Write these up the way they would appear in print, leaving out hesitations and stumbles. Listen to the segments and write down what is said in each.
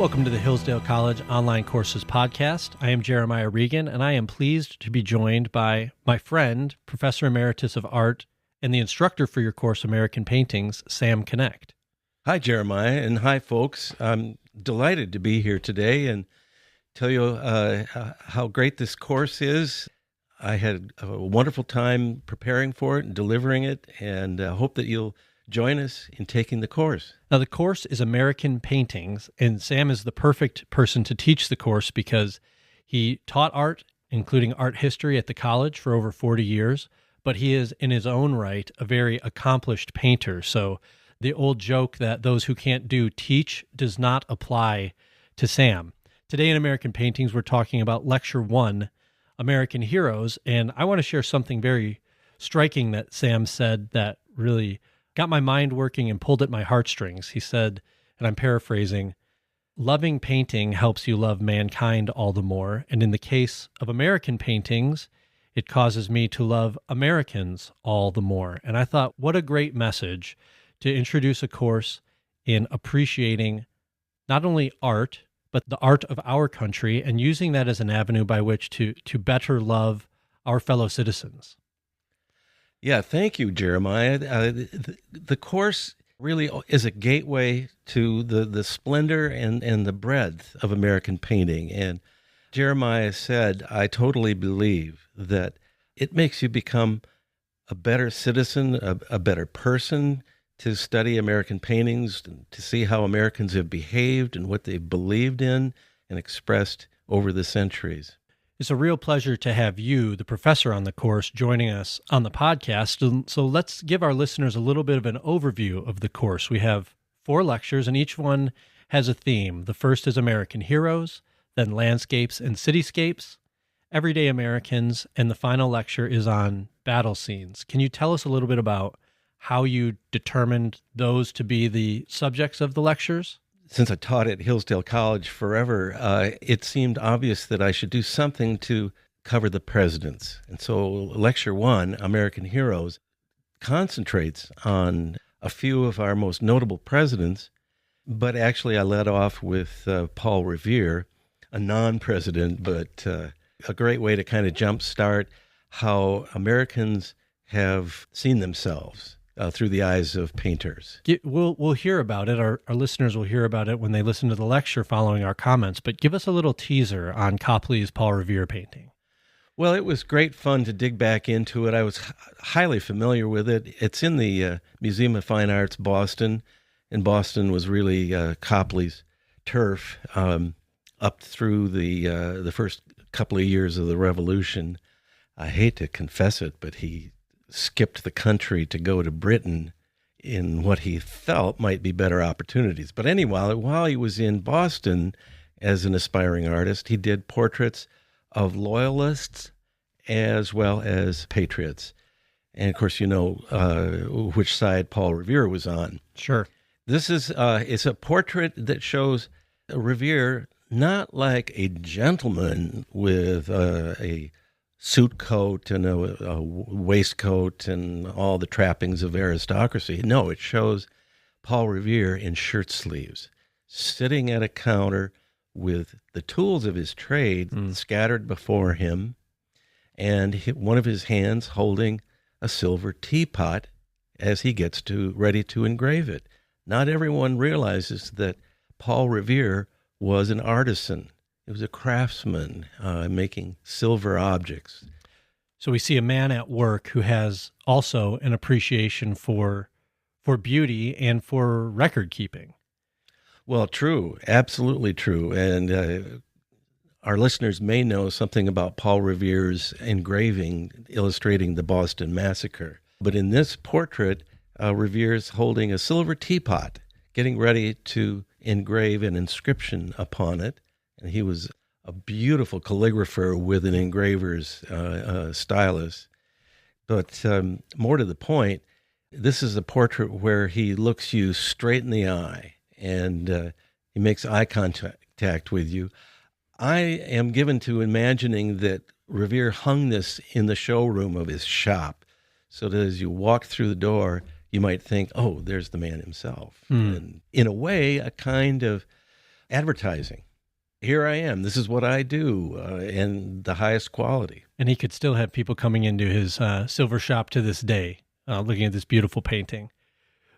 Welcome to the Hillsdale College Online Courses Podcast. I am Jeremiah Regan, and I am pleased to be joined by my friend, Professor Emeritus of Art, and the instructor for your course, American Paintings, Sam Knecht. Hi, Jeremiah, and hi, folks. I'm delighted to be here today and tell you how great this course is. I had a wonderful time preparing for it and delivering it, and hope that you'll join us in taking the course. Now, the course is American Paintings, and Sam is the perfect person to teach the course because he taught art, including art history at the college for over 40 years, but he is, in his own right, a very accomplished painter. So the old joke that those who can't do teach does not apply to Sam. Today in American Paintings, we're talking about Lecture 1, American Heroes, and I want to share something very striking that Sam said that really got my mind working and pulled at my heartstrings. He said, and I'm paraphrasing, "Loving painting helps you love mankind all the more, and in the case of American paintings, it causes me to love Americans all the more." And I thought, what a great message to introduce a course in appreciating not only art, but the art of our country, and using that as an avenue by which to better love our fellow citizens. Yeah, thank you, Jeremiah. The course really is a gateway to the splendor and the breadth of American painting. And Jeremiah said, I totally believe that it makes you become a better citizen, a better person, to study American paintings, to see how Americans have behaved and what they've believed in and expressed over the centuries. It's a real pleasure to have you, the professor on the course, joining us on the podcast. So let's give our listeners a little bit of an overview of the course. We have 4 lectures, and each one has a theme. The first is American Heroes, then Landscapes and Cityscapes, Everyday Americans, and the final lecture is on battle scenes. Can you tell us a little bit about how you determined those to be the subjects of the lectures? Since I taught at Hillsdale College forever, it seemed obvious that I should do something to cover the presidents. And so Lecture 1, American Heroes, concentrates on a few of our most notable presidents, but actually I led off with Paul Revere, a non-president, but a great way to kind of jumpstart how Americans have seen themselves through the eyes of painters. We'll hear about it. Our listeners will hear about it when they listen to the lecture following our comments, but give us a little teaser on Copley's Paul Revere painting. Well, it was great fun to dig back into it. I was highly familiar with it. It's in the Museum of Fine Arts, Boston, and Boston was really Copley's turf up through the first couple of years of the Revolution. I hate to confess it, but he skipped the country to go to Britain in what he felt might be better opportunities. But anyway, while he was in Boston as an aspiring artist, he did portraits of loyalists as well as patriots. And of course, you know which side Paul Revere was on. Sure. This is it's a portrait that shows Revere not like a gentleman with a suit coat and a waistcoat and all the trappings of aristocracy. No, it shows Paul Revere in shirt sleeves, sitting at a counter with the tools of his trade scattered before him, and one of his hands holding a silver teapot as he gets ready to engrave it. Not everyone realizes that Paul Revere was an artisan. He was a craftsman making silver objects. So we see a man at work who has also an appreciation for beauty and for record keeping. Well, true, absolutely true. And our listeners may know something about Paul Revere's engraving illustrating the Boston Massacre. But in this portrait, Revere's holding a silver teapot, getting ready to engrave an inscription upon it. And he was a beautiful calligrapher with an engraver's stylus. But more to the point, this is a portrait where he looks you straight in the eye and he makes eye contact with you. I am given to imagining that Revere hung this in the showroom of his shop, so that as you walk through the door, you might think, oh, there's the man himself. And in a way, a kind of advertising. Here I am. This is what I do, and the highest quality. And he could still have people coming into his silver shop to this day, looking at this beautiful painting.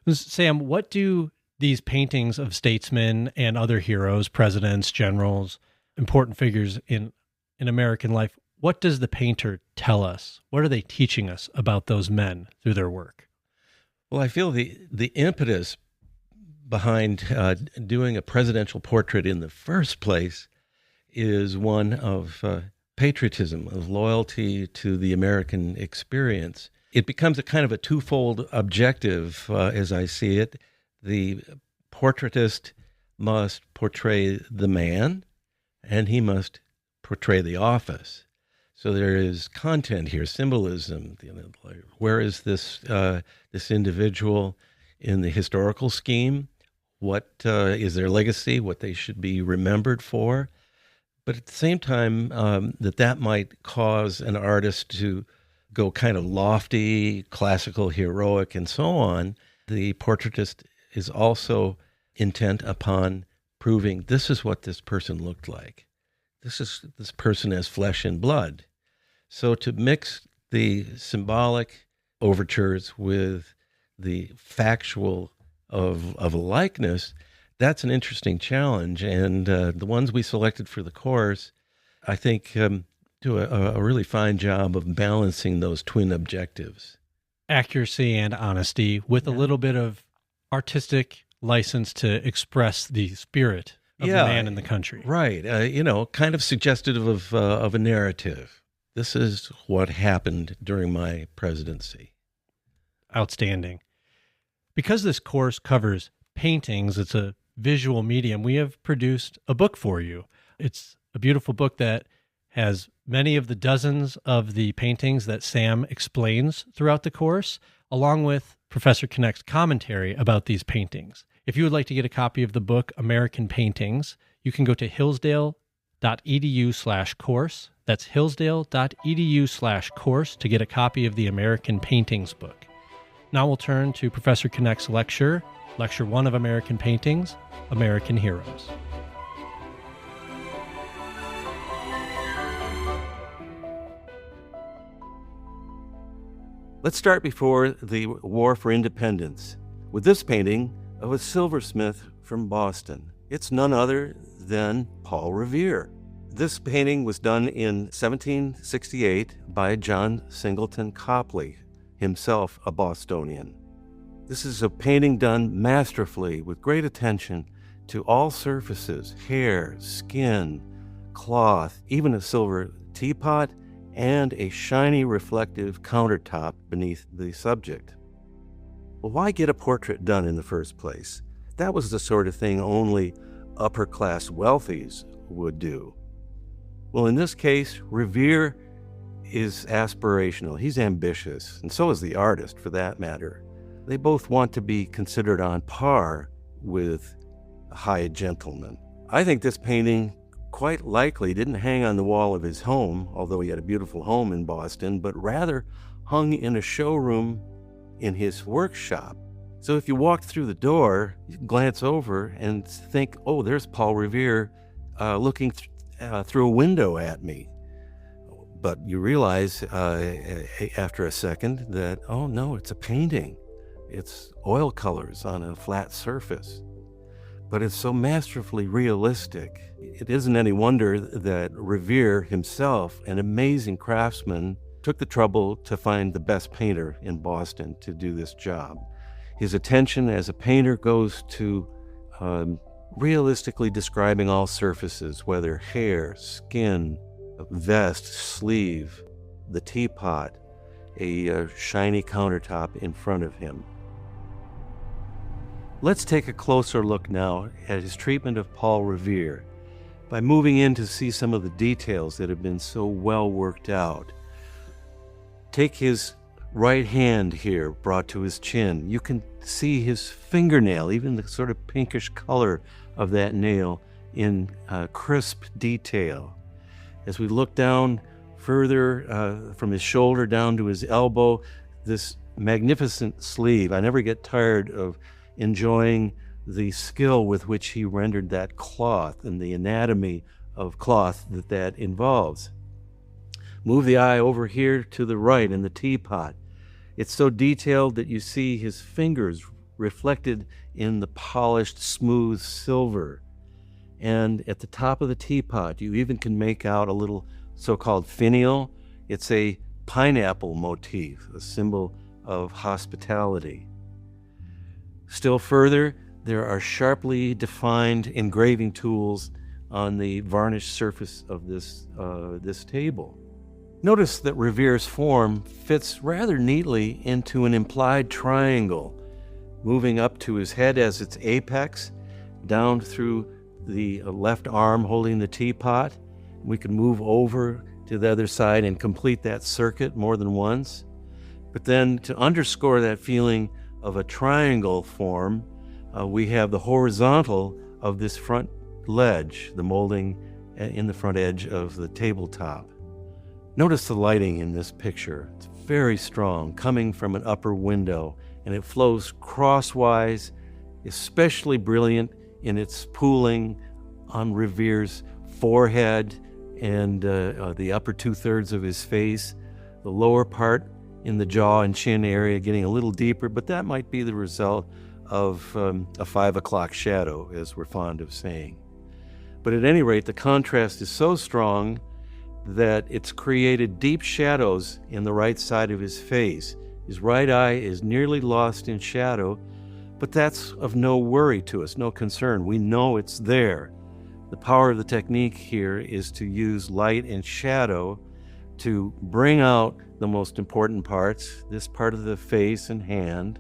Sam, what do these paintings of statesmen and other heroes, presidents, generals, important figures in American life, what does the painter tell us? What are they teaching us about those men through their work? Well, I feel the impetus behind doing a presidential portrait in the first place is one of patriotism, of loyalty to the American experience. It becomes a kind of a twofold objective, as I see it. The portraitist must portray the man, and he must portray the office. So there is content here, symbolism. Where is this individual in the historical scheme? What is their legacy? What they should be remembered for? But at the same time, that might cause an artist to go kind of lofty, classical, heroic, and so on. The portraitist is also intent upon proving this is what this person looked like. This person has flesh and blood. So to mix the symbolic overtures with the factual of a likeness, that's an interesting challenge. And the ones we selected for the course, I think, do a really fine job of balancing those twin objectives. Accuracy and honesty with a little bit of artistic license to express the spirit of the man in the country. Right. Kind of suggestive of a narrative. This is what happened during my presidency. Outstanding. Because this course covers paintings, it's a visual medium, we have produced a book for you. It's a beautiful book that has many of the dozens of the paintings that Sam explains throughout the course, along with Professor Knecht's commentary about these paintings. If you would like to get a copy of the book, American Paintings, you can go to hillsdale.edu/course. That's hillsdale.edu/course to get a copy of the American Paintings book. Now we'll turn to Professor Knecht's lecture, Lecture 1 of American Paintings, American Heroes. Let's start before the War for Independence with this painting of a silversmith from Boston. It's none other than Paul Revere. This painting was done in 1768 by John Singleton Copley, himself a Bostonian. This is a painting done masterfully with great attention to all surfaces, hair, skin, cloth, even a silver teapot, and a shiny reflective countertop beneath the subject. Well, why get a portrait done in the first place? That was the sort of thing only upper-class wealthies would do. Well, in this case, Revere is aspirational. He's ambitious, and so is the artist, for that matter. They both want to be considered on par with a high gentleman. I think this painting quite likely didn't hang on the wall of his home, although he had a beautiful home in Boston, but rather hung in a showroom in his workshop. So if you walked through the door, you glance over and think, oh, there's Paul Revere looking through a window at me. But you realize after a second that, oh no, it's a painting. It's oil colors on a flat surface. But it's so masterfully realistic. It isn't any wonder that Revere himself, an amazing craftsman, took the trouble to find the best painter in Boston to do this job. His attention as a painter goes to realistically describing all surfaces, whether hair, skin, vest, sleeve, the teapot, a shiny countertop in front of him. Let's take a closer look now at his treatment of Paul Revere by moving in to see some of the details that have been so well worked out. Take his right hand here brought to his chin. You can see his fingernail, even the sort of pinkish color of that nail in crisp detail. As we look down further from his shoulder down to his elbow, this magnificent sleeve. I never get tired of enjoying the skill with which he rendered that cloth and the anatomy of cloth that involves. Move the eye over here to the right in the teapot. It's so detailed that you see his fingers reflected in the polished, smooth silver. And at the top of the teapot, you even can make out a little so-called finial. It's a pineapple motif, a symbol of hospitality. Still further, there are sharply defined engraving tools on the varnished surface of this table. Notice that Revere's form fits rather neatly into an implied triangle, moving up to his head as its apex, down through the left arm holding the teapot. We can move over to the other side and complete that circuit more than once. But then to underscore that feeling of a triangle form, we have the horizontal of this front ledge, the molding in the front edge of the tabletop. Notice the lighting in this picture. It's very strong, coming from an upper window, and it flows crosswise, especially brilliant in its pooling on Revere's forehead and the upper two-thirds of his face, the lower part in the jaw and chin area getting a little deeper, but that might be the result of a 5 o'clock shadow, as we're fond of saying. But at any rate, the contrast is so strong that it's created deep shadows in the right side of his face. His right eye is nearly lost in shadow, but that's of no worry to us, no concern. We know it's there. The power of the technique here is to use light and shadow to bring out the most important parts, this part of the face and hand,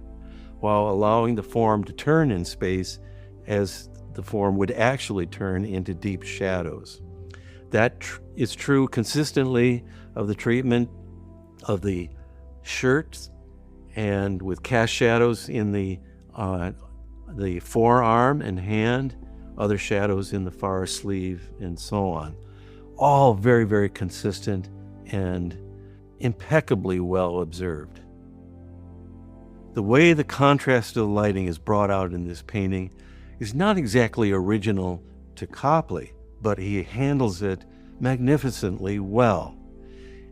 while allowing the form to turn in space as the form would actually turn into deep shadows. That is true consistently of the treatment of the shirt, and with cast shadows in the forearm and hand, other shadows in the far sleeve, and so on. All very, very consistent and impeccably well observed. The way the contrast of the lighting is brought out in this painting is not exactly original to Copley, but he handles it magnificently well.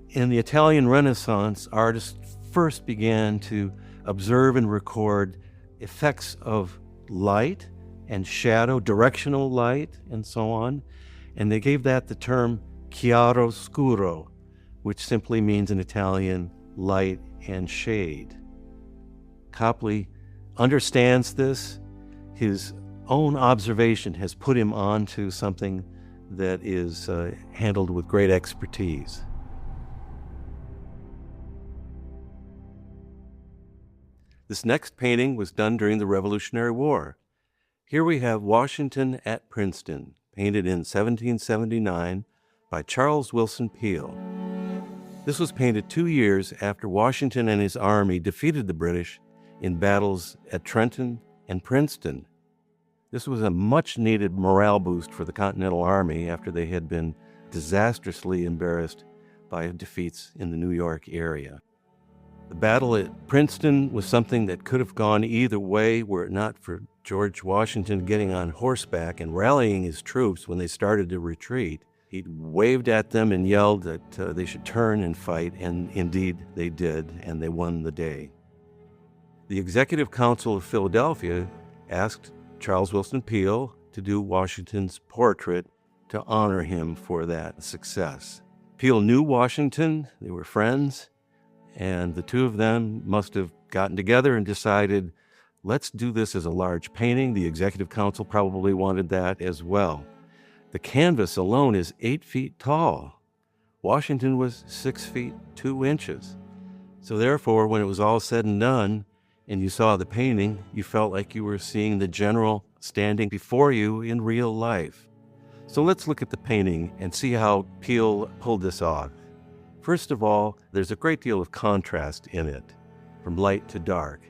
In the Italian Renaissance, artists first began to observe and record effects of light and shadow, directional light, and so on, and they gave that the term chiaroscuro, which simply means in Italian, light and shade. Copley understands this. His own observation has put him onto something that is handled with great expertise. This next painting was done during the Revolutionary War. Here we have Washington at Princeton, painted in 1779 by Charles Willson Peale. This was painted 2 years after Washington and his army defeated the British in battles at Trenton and Princeton. This was a much-needed morale boost for the Continental Army after they had been disastrously embarrassed by defeats in the New York area. The battle at Princeton was something that could have gone either way were it not for George Washington getting on horseback and rallying his troops when they started to retreat. He waved at them and yelled that they should turn and fight, and indeed they did, and they won the day. The Executive Council of Philadelphia asked Charles Willson Peale to do Washington's portrait to honor him for that success. Peale knew Washington, they were friends, and the two of them must have gotten together and decided, let's do this as a large painting. The Executive Council probably wanted that as well. The canvas alone is 8 feet tall. Washington was 6 feet 2 inches. So therefore, when it was all said and done, and you saw the painting, you felt like you were seeing the general standing before you in real life. So let's look at the painting and see how Peale pulled this off. First of all, there's a great deal of contrast in it, from light to dark.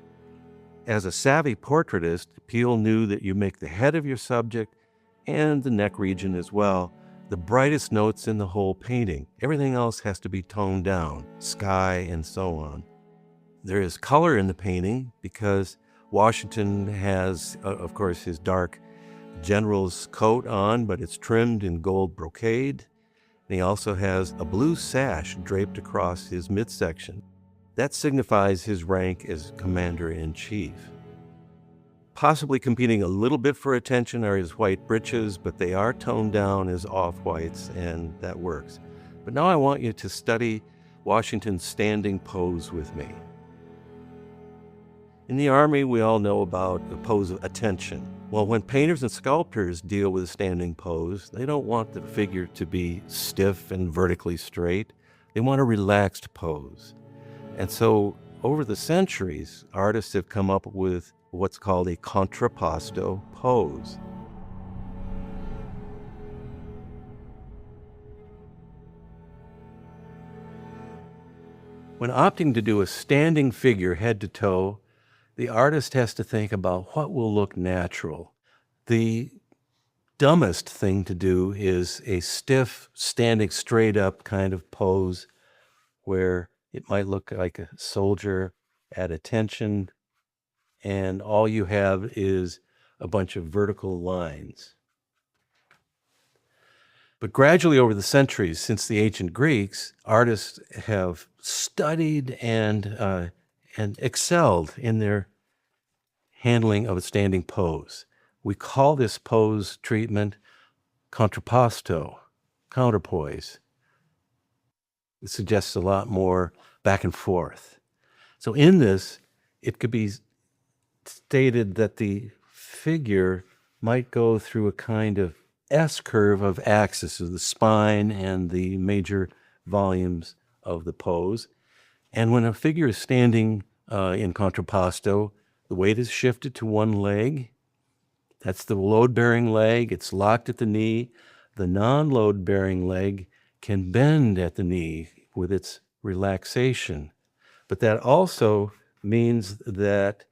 As a savvy portraitist, Peale knew that you make the head of your subject and the neck region as well the brightest notes in the whole painting. Everything else has to be toned down, sky and so on. There is color in the painting because Washington has, of course, his dark general's coat on, but it's trimmed in gold brocade. And he also has a blue sash draped across his midsection. That signifies his rank as commander-in-chief. Possibly competing a little bit for attention are his white breeches, but they are toned down as off-whites, and that works. But now I want you to study Washington's standing pose with me. In the Army, we all know about the pose of attention. Well, when painters and sculptors deal with a standing pose, they don't want the figure to be stiff and vertically straight. They want a relaxed pose. And so over the centuries, artists have come up with what's called a contrapposto pose. When opting to do a standing figure head to toe, the artist has to think about what will look natural. The dumbest thing to do is a stiff, standing straight up kind of pose where it might look like a soldier at attention, and all you have is a bunch of vertical lines. But gradually over the centuries, since the ancient Greeks, artists have studied and excelled in their handling of a standing pose. We call this pose treatment contrapposto, counterpoise. It suggests a lot more back and forth. So in this, it could be stated that the figure might go through a kind of S-curve of axis of the spine and the major volumes of the pose. And when a figure is standing in contrapposto, the weight is shifted to one leg. That's the load-bearing leg. It's locked at the knee. The non-load-bearing leg can bend at the knee with its relaxation. But that also means that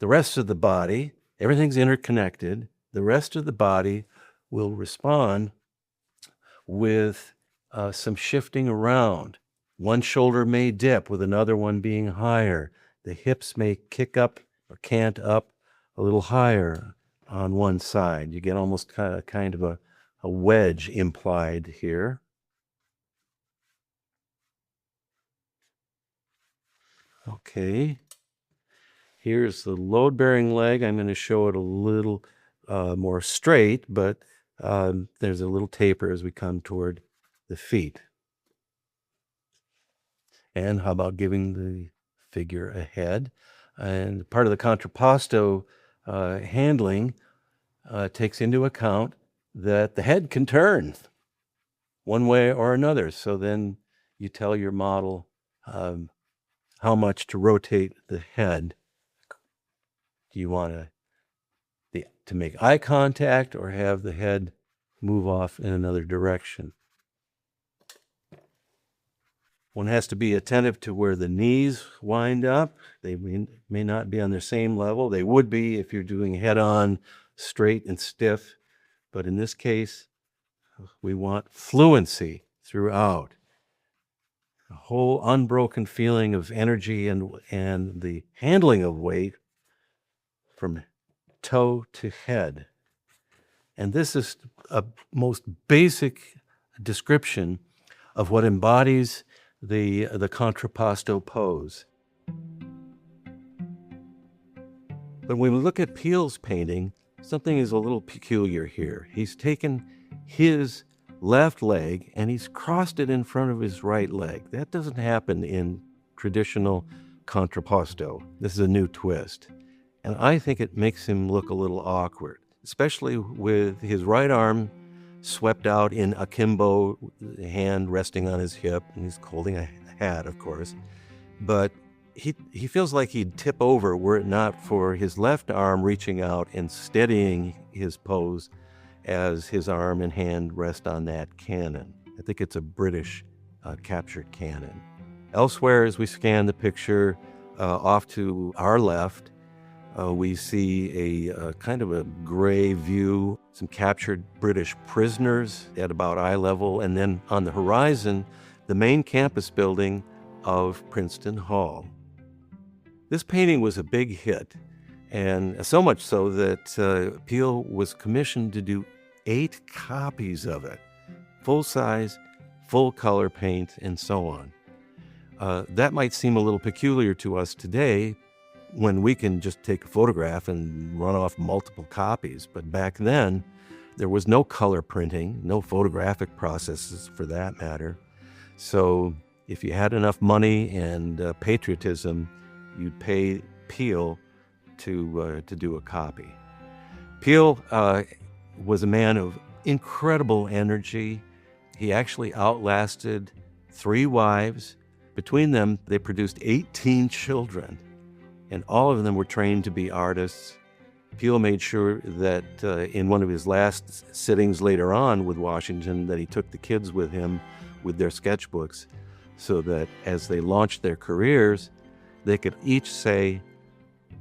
the rest of the body, everything's interconnected, the rest of the body will respond with some shifting around. One shoulder may dip with another one being higher. The hips may kick up or cant up a little higher on one side. You get almost kind of a wedge implied here. Okay. Here's the load-bearing leg. I'm going to show it a little more straight, but there's a little taper as we come toward the feet. And how about giving the figure a head? And part of the contrapposto handling takes into account that the head can turn one way or another. So then you tell your model how much to rotate the head. Do you want to make eye contact or have the head move off in another direction? One has to be attentive to where the knees wind up. They may not be on their same level. They would be if you're doing head-on, straight and stiff. But in this case, we want fluency throughout. A whole unbroken feeling of energy and the handling of weight from toe to head. And this is a most basic description of what embodies the contrapposto pose. But when we look at Peale's painting, something is a little peculiar here. He's taken his left leg and he's crossed it in front of his right leg. That doesn't happen in traditional contrapposto. This is a new twist. And I think it makes him look a little awkward, especially with his right arm swept out in akimbo, hand resting on his hip, and he's holding a hat, of course. But he feels like he'd tip over were it not for his left arm reaching out and steadying his pose as his arm and hand rest on that cannon. I think it's a British captured cannon. Elsewhere, as we scan the picture off to our left, we see a kind of a gray view, some captured British prisoners at about eye level, and then on the horizon, the main campus building of Princeton Hall. This painting was a big hit And so much so that Peale was commissioned to do 8 copies of it, full size, full color paint, and so on. That might seem a little peculiar to us today when we can just take a photograph and run off multiple copies. But back then, there was no color printing, no photographic processes for that matter. So if you had enough money and patriotism, you'd pay Peale to do a copy. Peale was a man of incredible energy. He actually outlasted 3 wives. Between them, they produced 18 children, and all of them were trained to be artists. Peale made sure that in one of his last sittings later on with Washington, that he took the kids with him with their sketchbooks so that as they launched their careers, they could each say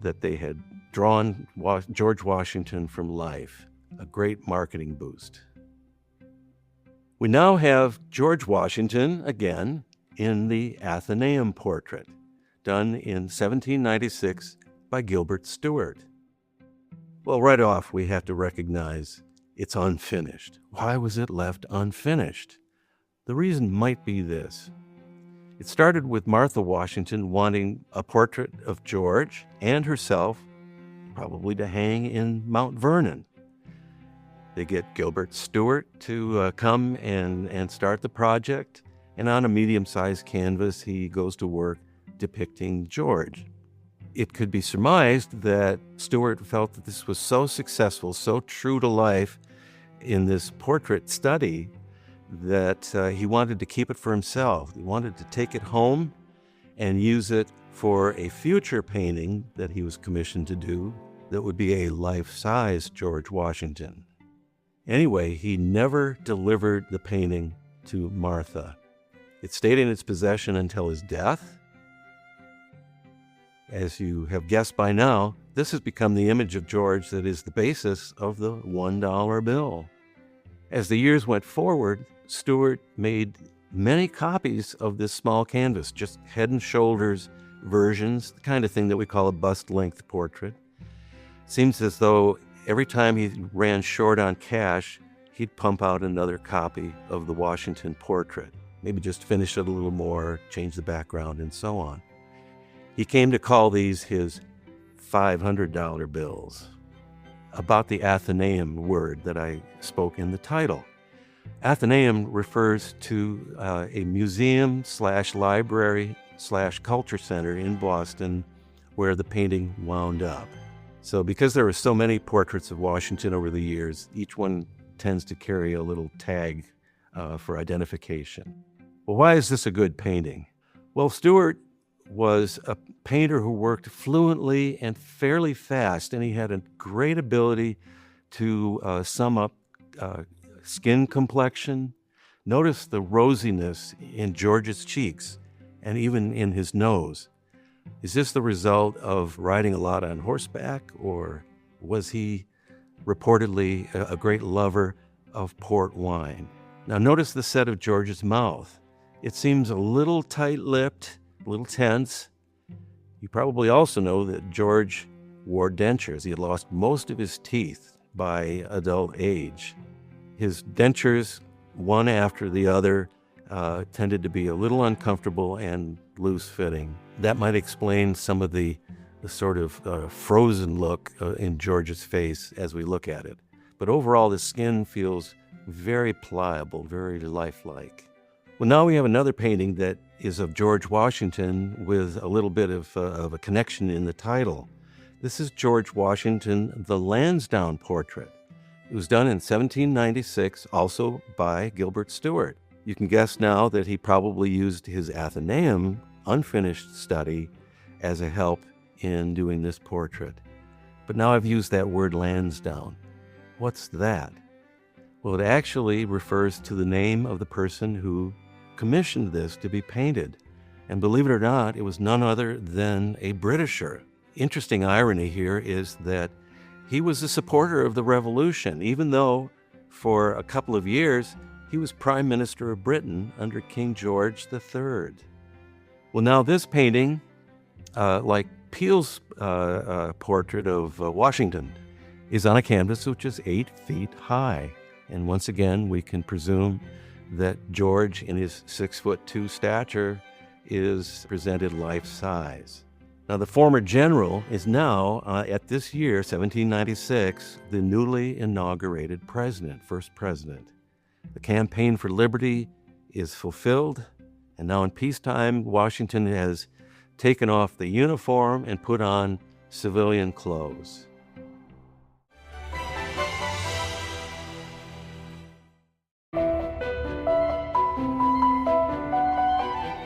that they had drawn George Washington from life, a great marketing boost. We now have George Washington again in the Athenaeum portrait, done in 1796 by Gilbert Stuart. Well, right off, we have to recognize it's unfinished. Why was it left unfinished? The reason might be this. It started with Martha Washington wanting a portrait of George and herself, probably to hang in Mount Vernon. They get Gilbert Stuart to come and start the project, and on a medium-sized canvas, he goes to work depicting George. It could be surmised that Stuart felt that this was so successful, so true to life in this portrait study, that he wanted to keep it for himself. He wanted to take it home and use it for a future painting that he was commissioned to do that would be a life-size George Washington. Anyway, he never delivered the painting to Martha. It stayed in its possession until his death. As you have guessed by now, this has become the image of George that is the basis of the $1 bill. As the years went forward, Stuart made many copies of this small canvas, just head and shoulders versions, the kind of thing that we call a bust-length portrait. Seems as though every time he ran short on cash, he'd pump out another copy of the Washington portrait, maybe just finish it a little more, change the background, and so on. He came to call these his $500 bills, about the Athenaeum word that I spoke in the title. Athenaeum refers to a museum/library/culture center in Boston where the painting wound up. So because there are so many portraits of Washington over the years, each one tends to carry a little tag for identification. Well, why is this a good painting? Well, Stuart was a painter who worked fluently and fairly fast, and he had a great ability to sum up skin complexion. Notice the rosiness in George's cheeks and even in his nose. Is this the result of riding a lot on horseback, or was he reportedly a great lover of port wine? Now notice the set of George's mouth. It seems a little tight-lipped, a little tense. You probably also know that George wore dentures. He had lost most of his teeth by adult age. His dentures, one after the other, tended to be a little uncomfortable and loose-fitting. That might explain some of the sort of frozen look in George's face as we look at it. But overall, the skin feels very pliable, very lifelike. Well, now we have another painting that is of George Washington with a little bit of a connection in the title. This is George Washington, the Lansdowne portrait. It was done in 1796, also by Gilbert Stuart. You can guess now that he probably used his Athenaeum unfinished study as a help in doing this portrait. But now I've used that word Lansdowne. What's that? Well, it actually refers to the name of the person who commissioned this to be painted. And believe it or not, it was none other than a Britisher. Interesting irony here is that he was a supporter of the Revolution, even though for a couple of years he was Prime Minister of Britain under King George III. Well, now this painting, like Peale's portrait of Washington is on a canvas which is 8 feet high. And once again, we can presume that George, in his 6'2" stature, is presented life-size. Now, the former general is now, at this year, 1796, the newly inaugurated president, first president. The campaign for liberty is fulfilled, and now in peacetime, Washington has taken off the uniform and put on civilian clothes.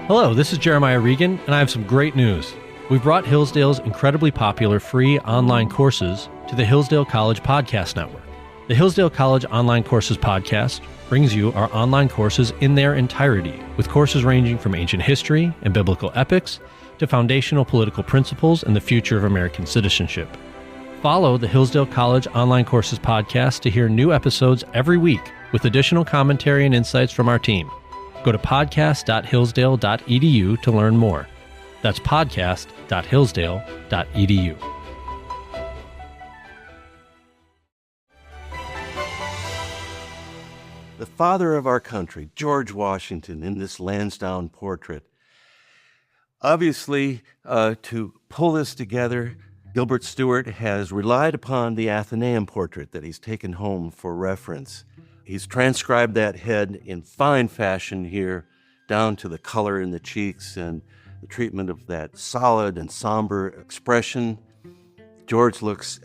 Hello, this is Jeremiah Regan, and I have some great news. We've brought Hillsdale's incredibly popular free online courses to the Hillsdale College Podcast Network. The Hillsdale College Online Courses Podcast brings you our online courses in their entirety, with courses ranging from ancient history and biblical epics to foundational political principles and the future of American citizenship. Follow the Hillsdale College Online Courses Podcast to hear new episodes every week with additional commentary and insights from our team. Go to podcast.hillsdale.edu to learn more. That's podcast.hillsdale.edu. The father of our country, George Washington, in this Lansdowne portrait. Obviously, to pull this together, Gilbert Stuart has relied upon the Athenaeum portrait that he's taken home for reference. He's transcribed that head in fine fashion here, down to the color in the cheeks and the treatment of that solid and somber expression. George looks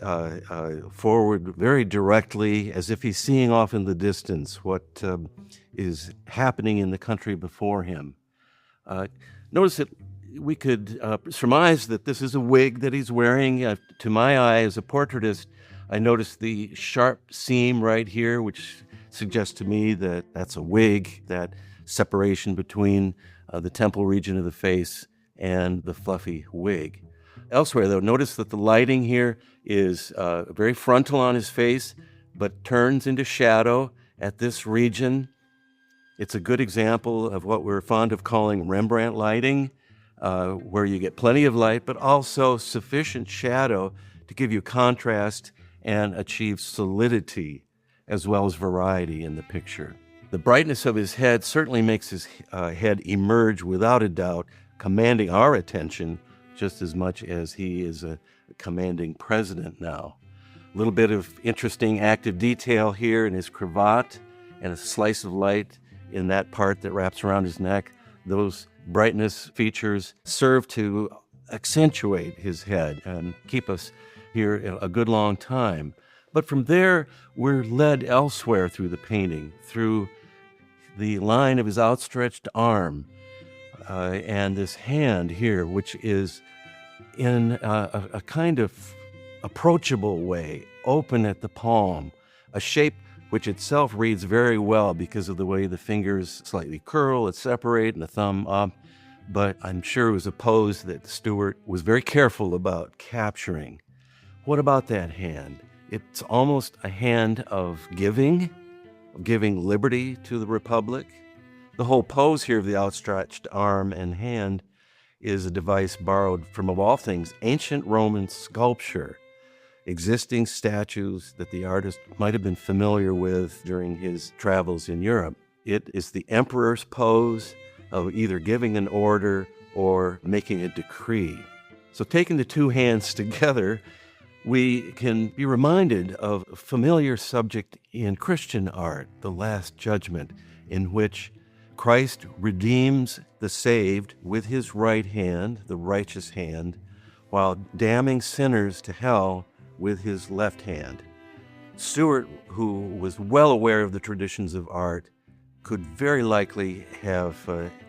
forward very directly, as if he's seeing off in the distance what is happening in the country before him. Notice that we could surmise that this is a wig that he's wearing. To my eye, as a portraitist, I noticed the sharp seam right here, which suggests to me that that's a wig, that separation between the temple region of the face and the fluffy wig. Elsewhere, though, notice that the lighting here is very frontal on his face, but turns into shadow at this region. It's a good example of what we're fond of calling Rembrandt lighting, where you get plenty of light, but also sufficient shadow to give you contrast and achieve solidity as well as variety in the picture. The brightness of his head certainly makes his head emerge without a doubt, commanding our attention just as much as he is a commanding president now. A little bit of interesting active detail here in his cravat and a slice of light in that part that wraps around his neck. Those brightness features serve to accentuate his head and keep us here a good long time. But from there, we're led elsewhere through the painting, through the line of his outstretched arm and this hand here, which is in a kind of approachable way, open at the palm, a shape which itself reads very well because of the way the fingers slightly curl, and separate, and the thumb up. But I'm sure it was a pose that Stuart was very careful about capturing. What about that hand? It's almost a hand of giving liberty to the Republic. The whole pose here of the outstretched arm and hand is a device borrowed from, of all things, ancient Roman sculpture, existing statues that the artist might have been familiar with during his travels in Europe. It is the emperor's pose of either giving an order or making a decree. So taking the two hands together, we can be reminded of a familiar subject in Christian art, the Last Judgment, in which Christ redeems the saved with his right hand, the righteous hand, while damning sinners to hell with his left hand. Stuart, who was well aware of the traditions of art, could very likely have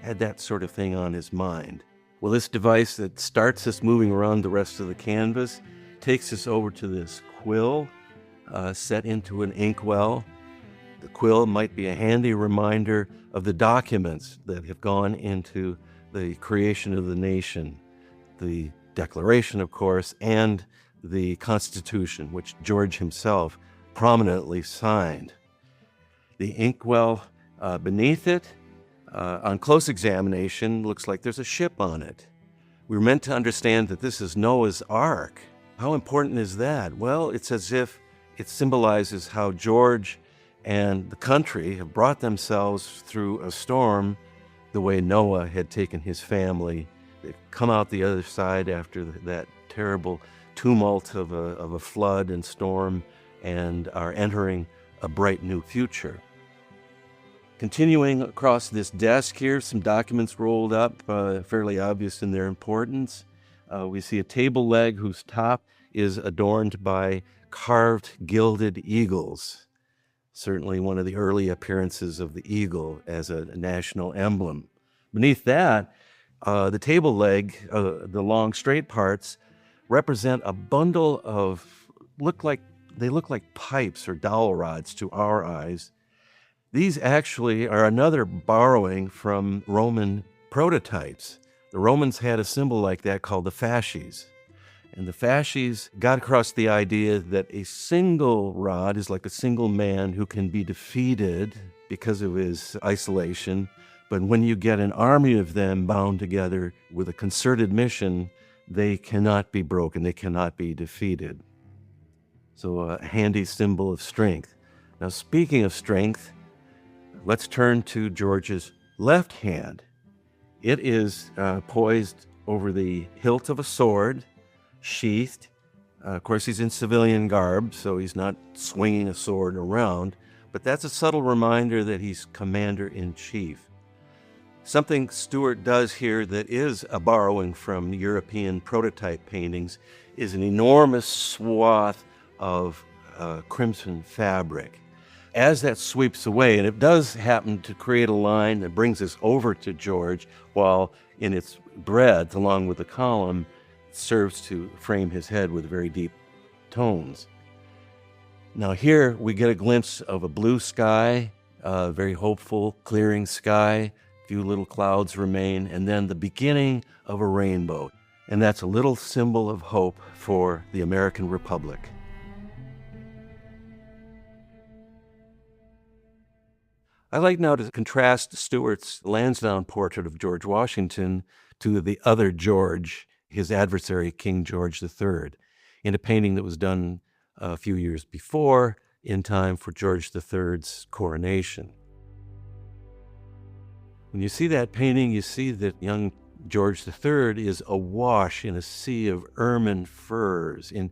had that sort of thing on his mind. Well, this device that starts us moving around the rest of the canvas takes us over to this quill set into an inkwell. The quill might be a handy reminder of the documents that have gone into the creation of the nation, the Declaration, of course, and the Constitution, which George himself prominently signed. The inkwell beneath it, on close examination, looks like there's a ship on it. We're meant to understand that this is Noah's Ark. How important is that? Well, it's as if it symbolizes how George and the country have brought themselves through a storm the way Noah had taken his family. They've come out the other side after that terrible tumult of a flood and storm and are entering a bright new future. Continuing across this desk here, some documents rolled up, fairly obvious in their importance. We see a table leg whose top is adorned by carved gilded eagles. Certainly one of the early appearances of the eagle as a national emblem. Beneath that, the table leg, the long straight parts, represent a bundle of, look like pipes or dowel rods to our eyes. These actually are another borrowing from Roman prototypes. The Romans had a symbol like that called the fasces. And the fasces got across the idea that a single rod is like a single man who can be defeated because of his isolation. But when you get an army of them bound together with a concerted mission, they cannot be broken, they cannot be defeated. So a handy symbol of strength. Now, speaking of strength, let's turn to George's left hand. It is poised over the hilt of a sword, sheathed. Of course, he's in civilian garb, so he's not swinging a sword around, but that's a subtle reminder that he's commander-in-chief. Something Stuart does here that is a borrowing from European prototype paintings is an enormous swath of crimson fabric. As that sweeps away, and it does happen to create a line that brings us over to George, while in its breadth, along with the column, it serves to frame his head with very deep tones. Now here we get a glimpse of a blue sky, a very hopeful, clearing sky. Few little clouds remain, and then the beginning of a rainbow. And that's a little symbol of hope for the American Republic. I like now to contrast Stuart's Lansdowne portrait of George Washington to the other George, his adversary, King George III, in a painting that was done a few years before, in time for George III's coronation. When you see that painting, you see that young George III is awash in a sea of ermine furs, in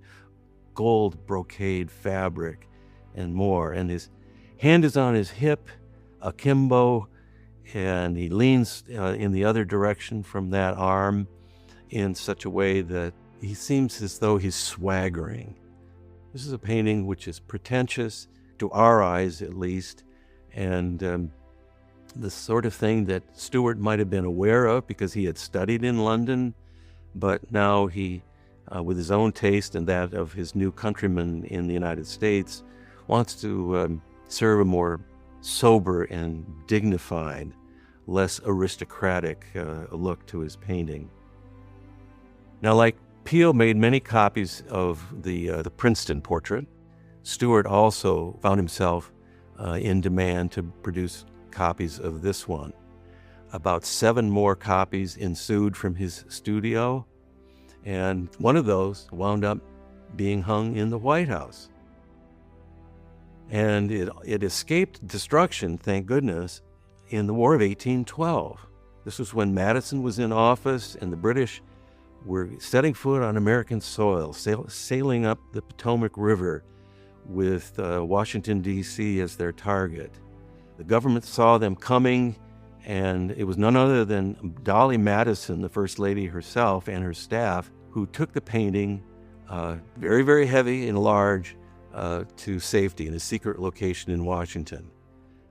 gold brocade fabric, and more. And his hand is on his hip, akimbo, and he leans in the other direction from that arm in such a way that he seems as though he's swaggering. This is a painting which is pretentious, to our eyes at least, and the sort of thing that Stuart might have been aware of because he had studied in London, but now he, with his own taste and that of his new countrymen in the United States, wants to serve a more sober and dignified, less aristocratic look to his painting. Now, like Peale made many copies of the Princeton portrait, Stuart also found himself in demand to produce copies of this one. About 7 more copies ensued from his studio, and one of those wound up being hung in the White House. And it escaped destruction, thank goodness, in the War of 1812. This was when Madison was in office and the British were setting foot on American soil, sailing up the Potomac River with Washington, D.C. as their target. The government saw them coming, and it was none other than Dolly Madison, the First Lady herself, and her staff, who took the painting, very, very heavy and large, to safety in a secret location in Washington.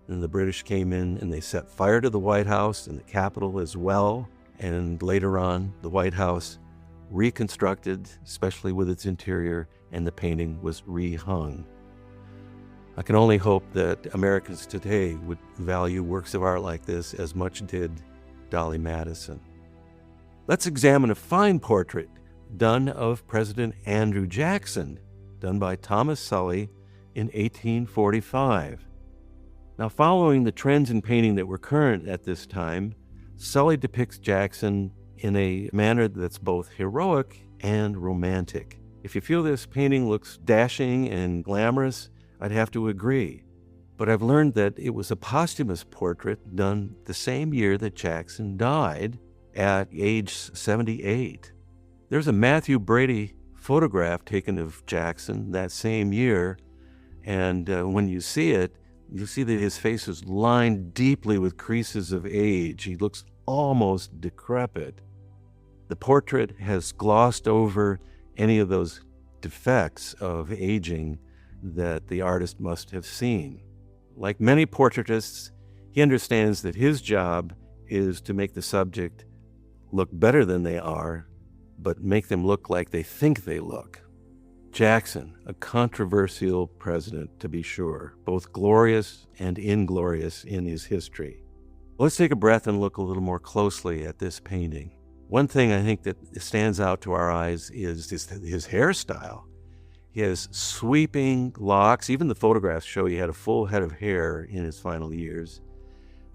And the British came in and they set fire to the White House and the Capitol as well. And later on, the White House reconstructed, especially with its interior, and the painting was rehung. I can only hope that Americans today would value works of art like this as much did Dolly Madison. Let's examine a fine portrait done of President Andrew Jackson, done by Thomas Sully in 1845. Now, following the trends in painting that were current at this time, Sully depicts Jackson in a manner that's both heroic and romantic. If you feel this painting looks dashing and glamorous, I'd have to agree. But I've learned that it was a posthumous portrait done the same year that Jackson died at age 78. There's a Matthew Brady photograph taken of Jackson that same year, and when you see it, you see that his face is lined deeply with creases of age. He looks almost decrepit. The portrait has glossed over any of those defects of aging that the artist must have seen. Like many portraitists, he understands that his job is to make the subject look better than they are, but make them look like they think they look. Jackson, a controversial president, to be sure, both glorious and inglorious in his history. Let's take a breath and look a little more closely at this painting. One thing I think that stands out to our eyes is his hairstyle. He has sweeping locks. Even the photographs show he had a full head of hair in his final years.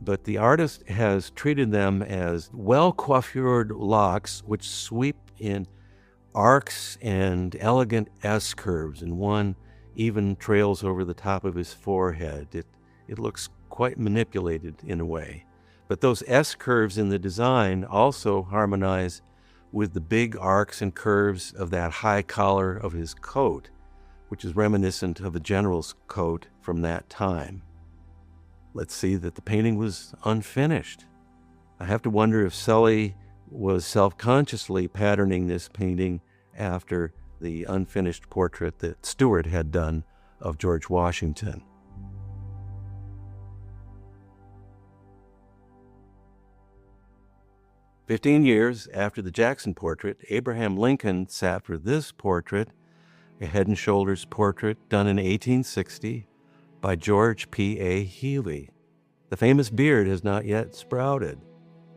But the artist has treated them as well-coiffured locks which sweep in arcs and elegant S-curves, and one even trails over the top of his forehead. It looks quite manipulated in a way. But those S-curves in the design also harmonize with the big arcs and curves of that high collar of his coat, which is reminiscent of a general's coat from that time. Let's see that the painting was unfinished. I have to wonder if Sully was self-consciously patterning this painting after the unfinished portrait that Stuart had done of George Washington. "15 years after the Jackson portrait, Abraham Lincoln sat for this portrait, a head and shoulders portrait done in 1860 by George P.A. Healy. The famous beard has not yet sprouted.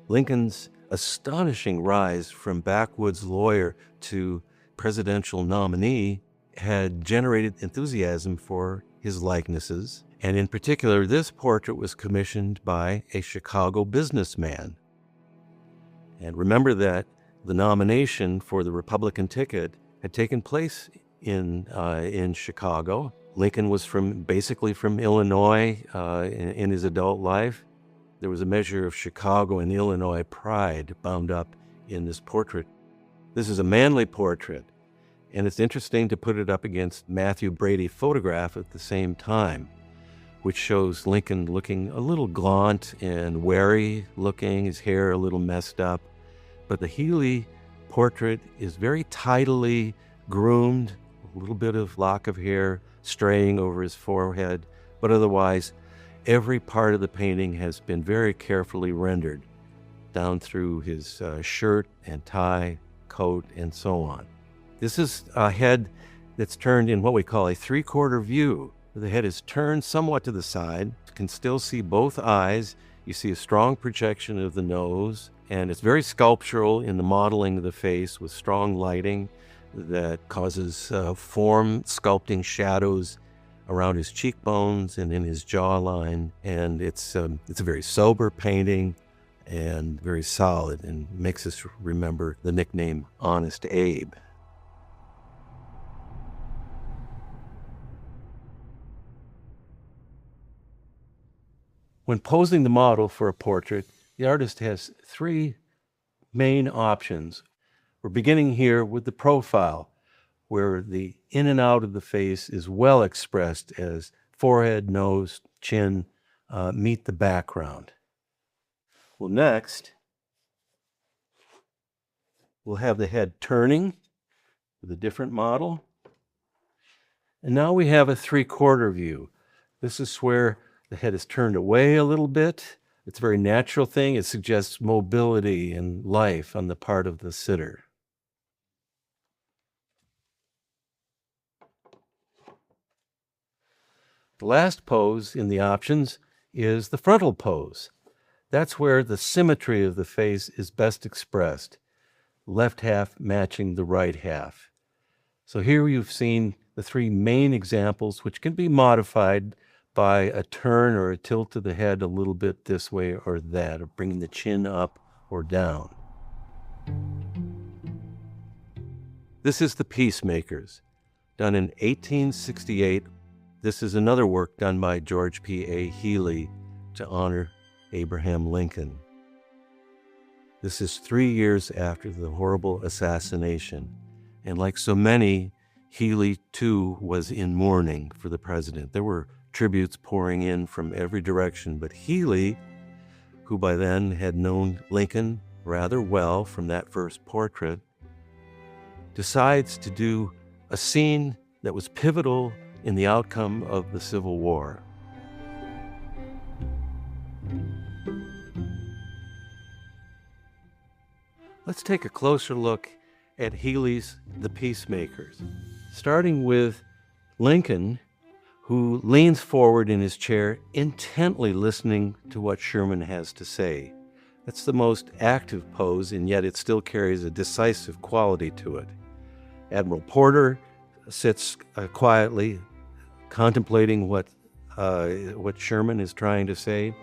Lincoln's astonishing rise from backwoods lawyer to presidential nominee had generated enthusiasm for his likenesses, and in particular, this portrait was commissioned by a Chicago businessman. And remember that the nomination for the Republican ticket had taken place in Chicago. Lincoln was basically from Illinois in his adult life. There was a measure of Chicago and Illinois pride bound up in this portrait. This is a manly portrait, and it's interesting to put it up against Matthew Brady photograph at the same time, which shows Lincoln looking a little gaunt and wary looking, his hair a little messed up. But the Healy portrait is very tidily groomed, a little bit of lock of hair straying over his forehead, but otherwise every part of the painting has been very carefully rendered down through his shirt and tie, coat, and so on. This is a head that's turned in what we call a three-quarter view. The head is turned somewhat to the side. You can still see both eyes. You see a strong projection of the nose, and it's very sculptural in the modeling of the face with strong lighting that causes form sculpting shadows around his cheekbones and in his jawline. And it's a very sober painting and very solid, and makes us remember the nickname Honest Abe. When posing the model for a portrait, the artist has three main options. We're beginning here with the profile, where the in and out of the face is well expressed as forehead, nose, chin meet the background. Well, next, we'll have the head turning with a different model. And now we have a three-quarter view. This is where the head is turned away a little bit. It's a very natural thing. It suggests mobility and life on the part of the sitter. The last pose in the options is the frontal pose. That's where the symmetry of the face is best expressed, left half matching the right half. So here you've seen the three main examples, which can be modified by a turn or a tilt of the head a little bit this way or that, or bringing the chin up or down. This is The Peacemakers, done in 1868. This is another work done by George P.A. Healy to honor Abraham Lincoln. This is 3 years after the horrible assassination, and like so many, Healy too was in mourning for the president. There were tributes pouring in from every direction, but Healy, who by then had known Lincoln rather well from that first portrait, decides to do a scene that was pivotal in the outcome of the Civil War. Let's take a closer look at Healy's The Peacemakers, starting with Lincoln, who leans forward in his chair, intently listening to what Sherman has to say. That's the most active pose, and yet it still carries a decisive quality to it. Admiral Porter sits quietly, contemplating what Sherman is trying to say.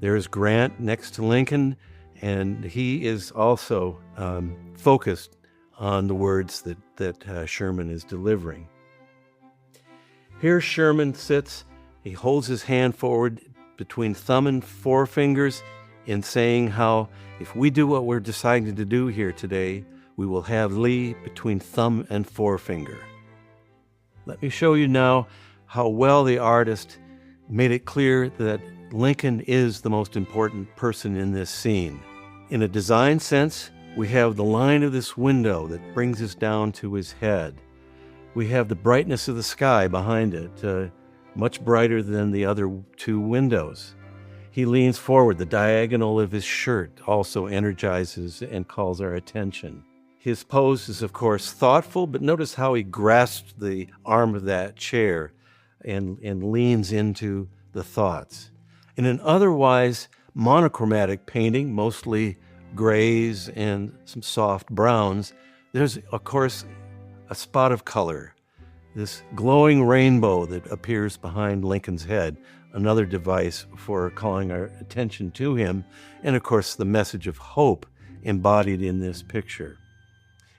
There's Grant next to Lincoln, and he is also focused on the words that Sherman is delivering. Here Sherman sits. He holds his hand forward between thumb and forefingers in saying how if we do what we're deciding to do here today, we will have Lee between thumb and forefinger. Let me show you now how well the artist made it clear that Lincoln is the most important person in this scene. In a design sense, we have the line of this window that brings us down to his head. We have the brightness of the sky behind it, much brighter than the other two windows. He leans forward. The diagonal of his shirt also energizes and calls our attention. His pose is, of course, thoughtful, but notice how he grasps the arm of that chair and leans into the thoughts. In an otherwise monochromatic painting, mostly grays and some soft browns, there's, of course, a spot of color, this glowing rainbow that appears behind Lincoln's head, another device for calling our attention to him, and, of course, the message of hope embodied in this picture.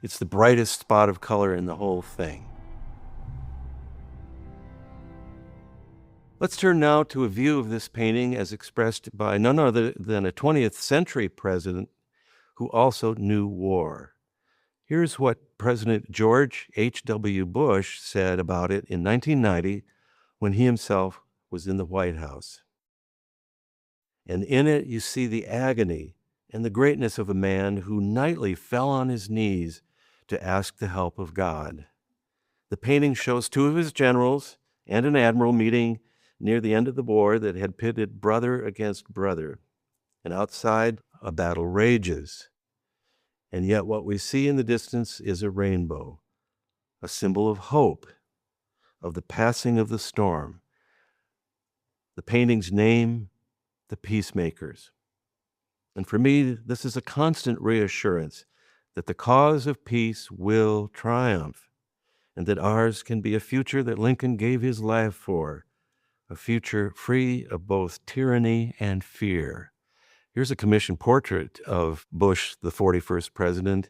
It's the brightest spot of color in the whole thing. Let's turn now to a view of this painting as expressed by none other than a 20th century president who also knew war. Here's what President George H.W. Bush said about it in 1990 when he himself was in the White House. And in it you see the agony and the greatness of a man who nightly fell on his knees to ask the help of God. The painting shows two of his generals and an admiral meeting near the end of the war that had pitted brother against brother. And outside, a battle rages. And yet what we see in the distance is a rainbow, a symbol of hope, of the passing of the storm. The painting's name, The Peacemakers. And for me, this is a constant reassurance that the cause of peace will triumph, and that ours can be a future that Lincoln gave his life for, a future free of both tyranny and fear. Here's a commissioned portrait of Bush, the 41st president,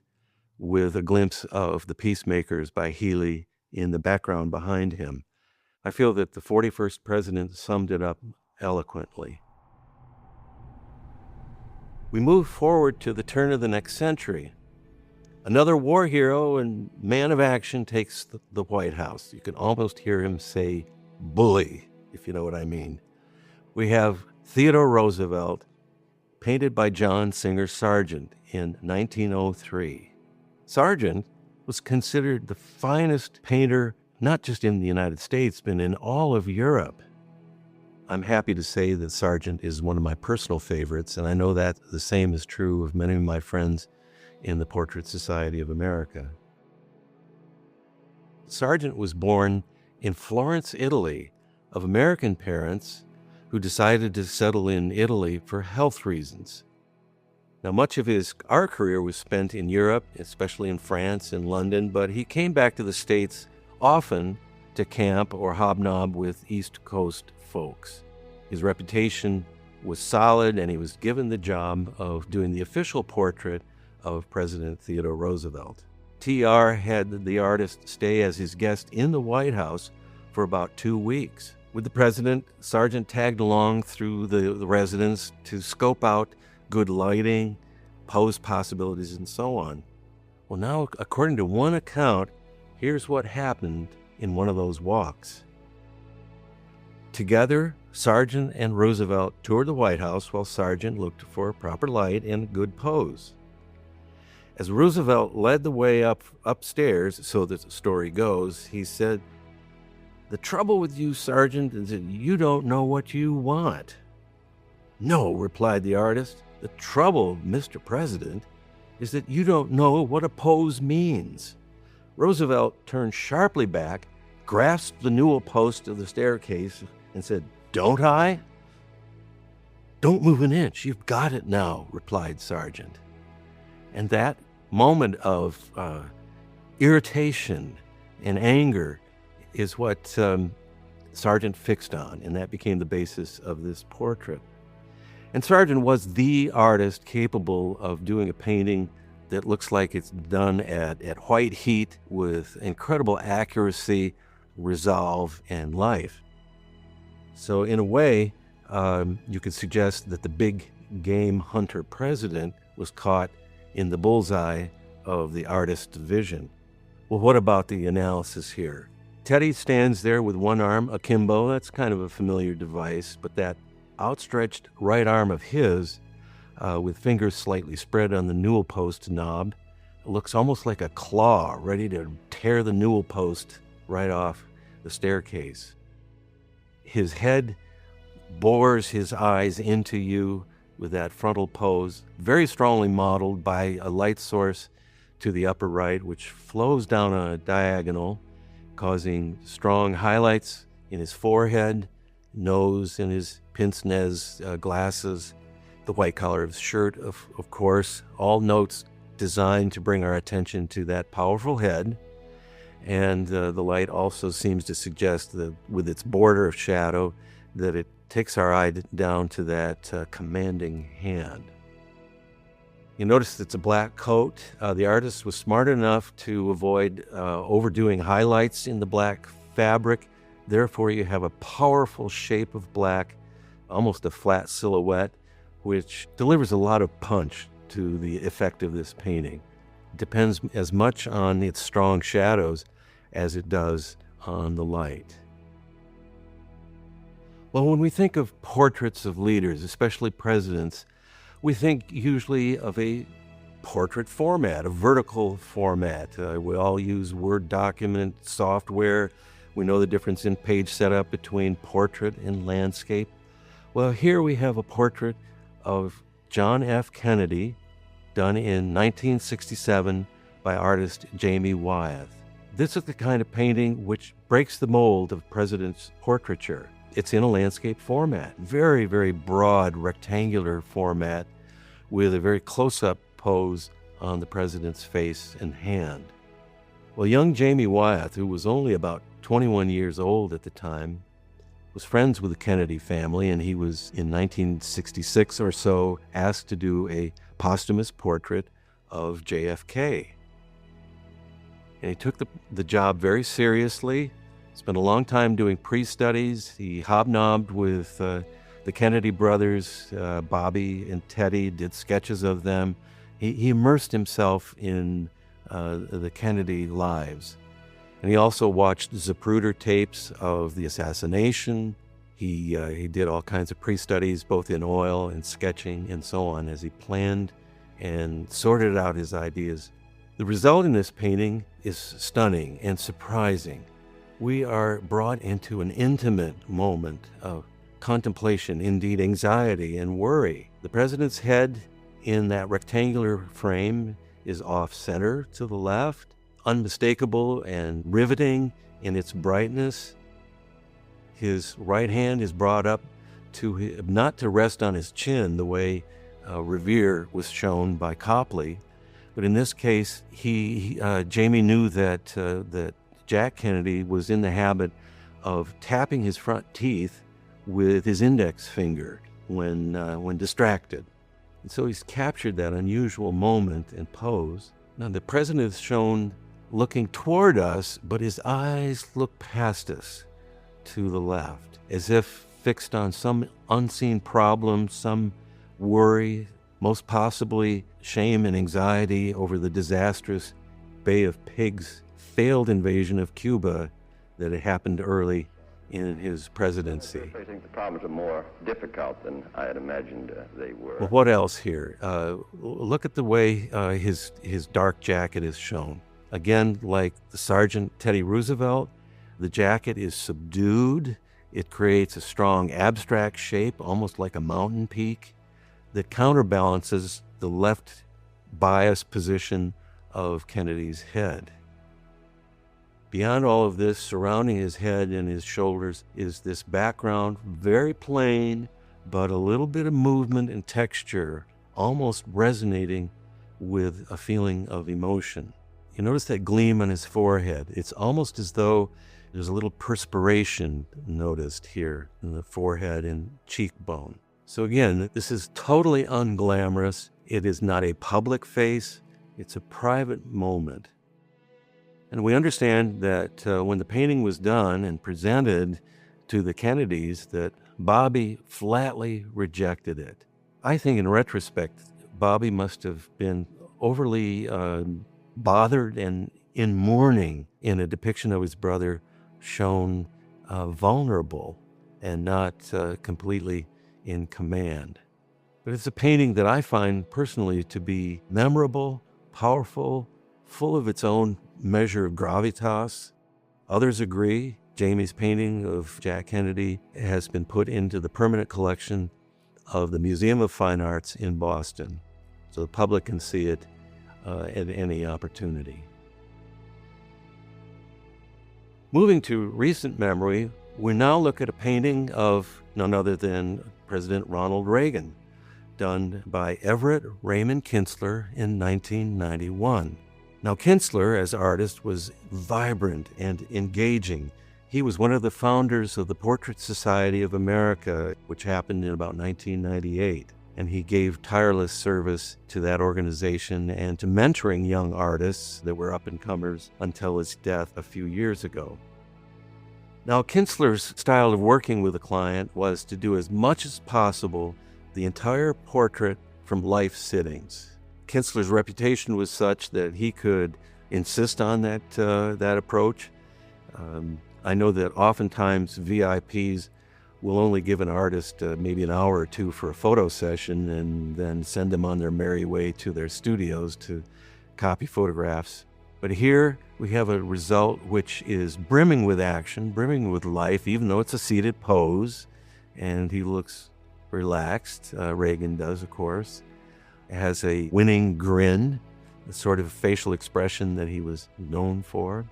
with a glimpse of The Peacemakers by Healy in the background behind him. I feel that the 41st president summed it up eloquently. We move forward to the turn of the next century. Another war hero and man of action takes the White House. You can almost hear him say, bully, if you know what I mean. We have Theodore Roosevelt, painted by John Singer Sargent in 1903. Sargent was considered the finest painter, not just in the United States, but in all of Europe. I'm happy to say that Sargent is one of my personal favorites, and I know that the same is true of many of my friends in the Portrait Society of America. Sargent was born in Florence, Italy, of American parents who decided to settle in Italy for health reasons. Now, much of his art career was spent in Europe, especially in France and London, but he came back to the States often to camp or hobnob with East Coast folks. His reputation was solid, and he was given the job of doing the official portrait of President Theodore Roosevelt. TR had the artist stay as his guest in the White House for about 2 weeks. With the president, Sargent tagged along through the residence to scope out good lighting, pose possibilities, and so on. Well, now, according to one account, here's what happened in one of those walks. Together, Sargent and Roosevelt toured the White House while Sargent looked for a proper light and a good pose. As Roosevelt led the way upstairs, so the story goes, he said, "The trouble with you, Sargent, is that you don't know what you want." "No," replied the artist. "The trouble, Mr. President, is that you don't know what a pose means." Roosevelt turned sharply back, grasped the newel post of the staircase, and said, "Don't I?" "Don't move an inch. You've got it now," replied Sargent. And that moment of irritation and anger is what Sargent fixed on, and that became the basis of this portrait. And Sargent was the artist capable of doing a painting that looks like it's done at white heat with incredible accuracy, resolve, and life. So in a way, you could suggest that the big game hunter president was caught in the bullseye of the artist's vision. Well, what about the analysis here? Teddy stands there with one arm akimbo. That's kind of a familiar device, but that outstretched right arm of his, with fingers slightly spread on the newel post knob, looks almost like a claw ready to tear the newel post right off the staircase. His head bores his eyes into you with that frontal pose, very strongly modeled by a light source to the upper right, which flows down a diagonal, causing strong highlights in his forehead, nose, and his pince-nez glasses, the white collar of his shirt, of course, all notes designed to bring our attention to that powerful head. And the light also seems to suggest that with its border of shadow, that it takes our eye down to that commanding hand. You notice it's a black coat. The artist was smart enough to avoid overdoing highlights in the black fabric. Therefore, you have a powerful shape of black, almost a flat silhouette, which delivers a lot of punch to the effect of this painting. It depends as much on its strong shadows as it does on the light. Well, when we think of portraits of leaders, especially presidents, we think usually of a portrait format, a vertical format. We all use Word document software. We know the difference in page setup between portrait and landscape. Well, here we have a portrait of John F. Kennedy done in 1967 by artist Jamie Wyeth. This is the kind of painting which breaks the mold of president's portraiture. It's in a landscape format, very, very broad, rectangular format with a very close-up pose on the president's face and hand. Well, young Jamie Wyeth, who was only about 21 years old at the time, was friends with the Kennedy family, and he was, in 1966 or so, asked to do a posthumous portrait of JFK. And he took the job very seriously. Spent a long time doing pre-studies. He hobnobbed with the Kennedy brothers, Bobby and Teddy, did sketches of them. He immersed himself in the Kennedy lives. And he also watched Zapruder tapes of the assassination. He did all kinds of pre-studies, both in oil and sketching and so on, as he planned and sorted out his ideas. The result in this painting is stunning and surprising. We are brought into an intimate moment of contemplation, indeed anxiety and worry. The president's head in that rectangular frame is off-center to the left, unmistakable and riveting in its brightness. His right hand is brought up to not to rest on his chin the way Revere was shown by Copley, but in this case, Jamie knew that Jack Kennedy was in the habit of tapping his front teeth with his index finger when distracted. And so he's captured that unusual moment and pose. Now the president is shown looking toward us, but his eyes look past us to the left, as if fixed on some unseen problem, some worry, most possibly shame and anxiety over the disastrous Bay of Pigs failed invasion of Cuba that had happened early in his presidency. I think the problems are more difficult than I had imagined they were. Well, what else here? Look at the way his dark jacket is shown. Again, like the Sergeant Teddy Roosevelt, the jacket is subdued. It creates a strong abstract shape, almost like a mountain peak, that counterbalances the left bias position of Kennedy's head. Beyond all of this, surrounding his head and his shoulders, is this background, very plain, but a little bit of movement and texture, almost resonating with a feeling of emotion. You notice that gleam on his forehead. It's almost as though there's a little perspiration noticed here in the forehead and cheekbone. So again, this is totally unglamorous. It is not a public face. It's a private moment. And we understand that when the painting was done and presented to the Kennedys, that Bobby flatly rejected it. I think in retrospect, Bobby must have been overly bothered and in mourning in a depiction of his brother shown vulnerable and not completely in command. But it's a painting that I find personally to be memorable, powerful, full of its own measure of gravitas. Others agree. Jamie's painting of Jack Kennedy has been put into the permanent collection of the Museum of Fine Arts in Boston, so the public can see it at any opportunity. Moving to recent memory, we now look at a painting of none other than President Ronald Reagan, done by Everett Raymond Kinsler in 1991. Now, Kinsler, as artist, was vibrant and engaging. He was one of the founders of the Portrait Society of America, which happened in about 1998. And he gave tireless service to that organization and to mentoring young artists that were up-and-comers until his death a few years ago. Now, Kinsler's style of working with a client was to do as much as possible the entire portrait from life sittings. Kinsler's reputation was such that he could insist on that approach. I know that oftentimes VIPs will only give an artist maybe an hour or two for a photo session and then send them on their merry way to their studios to copy photographs. But here we have a result which is brimming with action, brimming with life, even though it's a seated pose, and he looks relaxed. Reagan does, of course. Has a winning grin, the sort of facial expression that he was known for.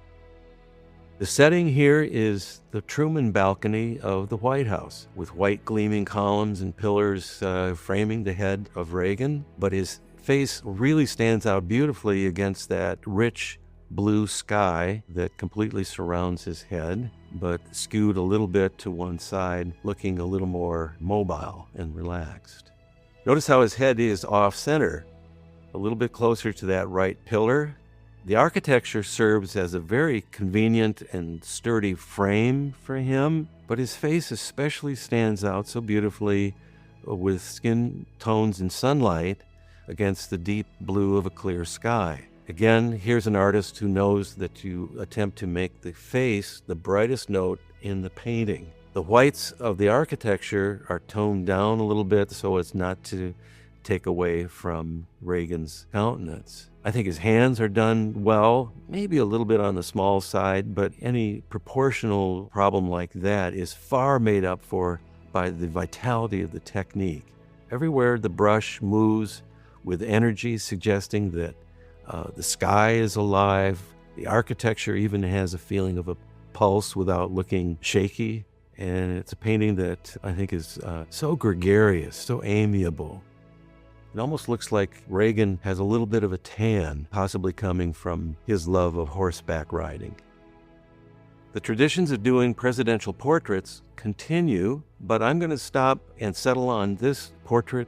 The setting here is the Truman balcony of the White House, with white gleaming columns and pillars framing the head of Reagan, but his face really stands out beautifully against that rich blue sky that completely surrounds his head, but skewed a little bit to one side, looking a little more mobile and relaxed. Notice how his head is off-center, a little bit closer to that right pillar. The architecture serves as a very convenient and sturdy frame for him, but his face especially stands out so beautifully with skin tones and sunlight against the deep blue of a clear sky. Again, here's an artist who knows that to attempt to make the face the brightest note in the painting. The whites of the architecture are toned down a little bit so as not to take away from Reagan's countenance. I think his hands are done well, maybe a little bit on the small side, but any proportional problem like that is far made up for by the vitality of the technique. Everywhere the brush moves with energy, suggesting that the sky is alive. The architecture even has a feeling of a pulse without looking shaky. And it's a painting that I think is so gregarious, so amiable. It almost looks like Reagan has a little bit of a tan, possibly coming from his love of horseback riding. The traditions of doing presidential portraits continue, but I'm going to stop and settle on this portrait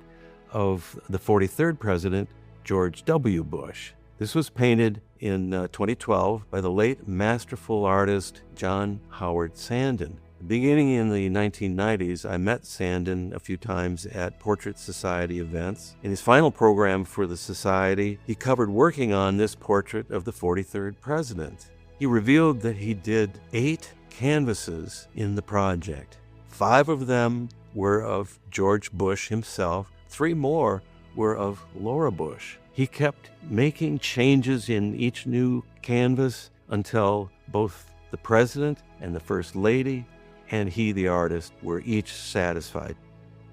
of the 43rd President, George W. Bush. This was painted in 2012 by the late masterful artist John Howard Sandon. Beginning in the 1990s, I met Sandon a few times at Portrait Society events. In his final program for the Society, he covered working on this portrait of the 43rd President. He revealed that he did 8 canvases in the project. 5 of them were of George Bush himself. 3 more were of Laura Bush. He kept making changes in each new canvas until both the President and the First Lady and he, the artist, were each satisfied.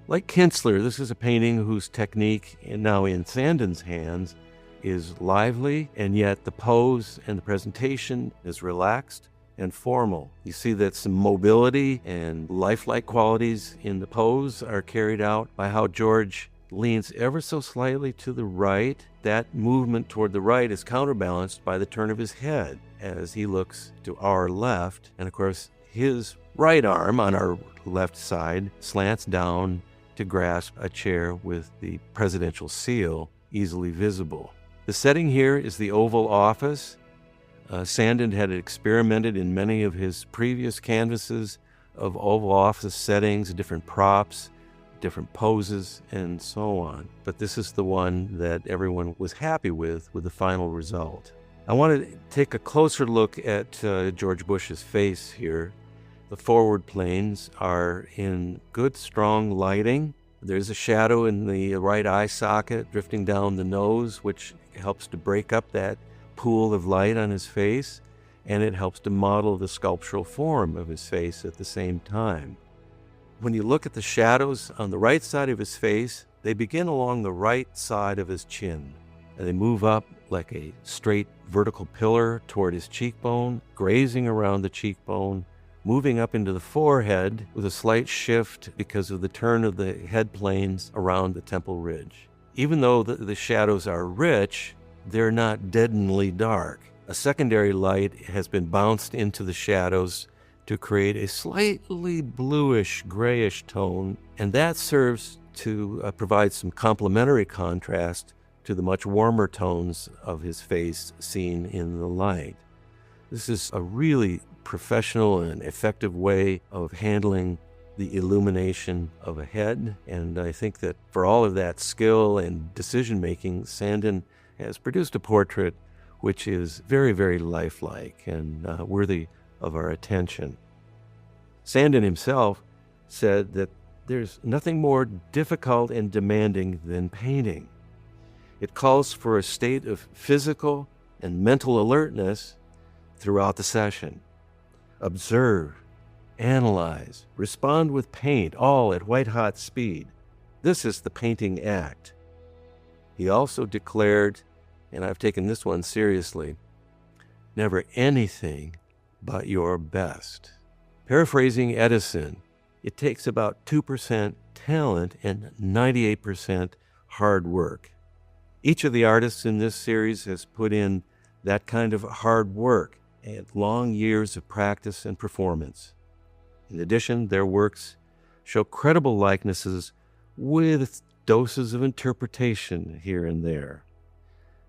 Like Kinsler, this is a painting whose technique, and now in Sandon's hands, is lively, and yet the pose and the presentation is relaxed and formal. You see that some mobility and lifelike qualities in the pose are carried out by how George leans ever so slightly to the right. That movement toward the right is counterbalanced by the turn of his head as he looks to our left, and of course his right arm on our left side slants down to grasp a chair with the presidential seal easily visible. The setting here is the Oval Office. Sandon had experimented in many of his previous canvases of Oval Office settings, different props, different poses, and so on. But this is the one that everyone was happy with the final result. I want to take a closer look at George Bush's face here. The forward planes are in good, strong lighting. There's a shadow in the right eye socket drifting down the nose, which helps to break up that pool of light on his face, and it helps to model the sculptural form of his face at the same time. When you look at the shadows on the right side of his face, they begin along the right side of his chin, and they move up like a straight vertical pillar toward his cheekbone, grazing around the cheekbone, moving up into the forehead with a slight shift because of the turn of the head planes around the temple ridge. Even though the shadows are rich, they're not deadenly dark. A secondary light has been bounced into the shadows to create a slightly bluish, grayish tone, and that serves to provide some complementary contrast to the much warmer tones of his face seen in the light. This is a really professional and effective way of handling the illumination of a head, and I think that for all of that skill and decision-making, Sandon has produced a portrait which is very, very lifelike and worthy of our attention. Sandon himself said that there's nothing more difficult and demanding than painting. It calls for a state of physical and mental alertness throughout the session. Observe, analyze, respond with paint, all at white-hot speed. This is the painting act. He also declared, and I've taken this one seriously, never anything but your best. Paraphrasing Edison, it takes about 2% talent and 98% hard work. Each of the artists in this series has put in that kind of hard work and long years of practice and performance. In addition, their works show credible likenesses with doses of interpretation here and there.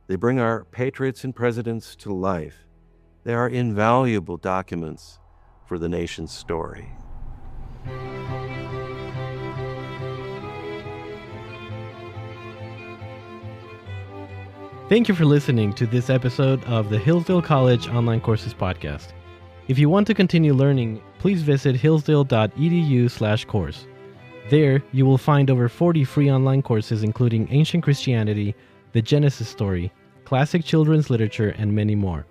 They bring our patriots and presidents to life. They are invaluable documents for the nation's story. Thank you for listening to this episode of the Hillsdale College Online Courses Podcast. If you want to continue learning, please visit hillsdale.edu/course. There, you will find over 40 free online courses including Ancient Christianity, the Genesis story, classic children's literature, and many more.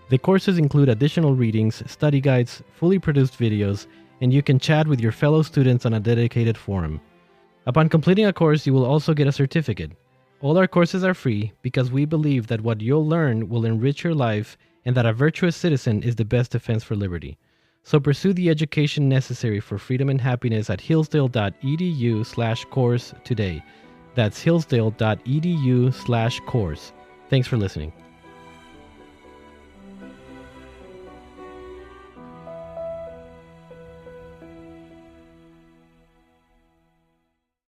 The courses include additional readings, study guides, fully produced videos, and you can chat with your fellow students on a dedicated forum. Upon completing a course, you will also get a certificate. All our courses are free because we believe that what you'll learn will enrich your life and that a virtuous citizen is the best defense for liberty. So pursue the education necessary for freedom and happiness at hillsdale.edu/course today. That's hillsdale.edu/course. Thanks for listening.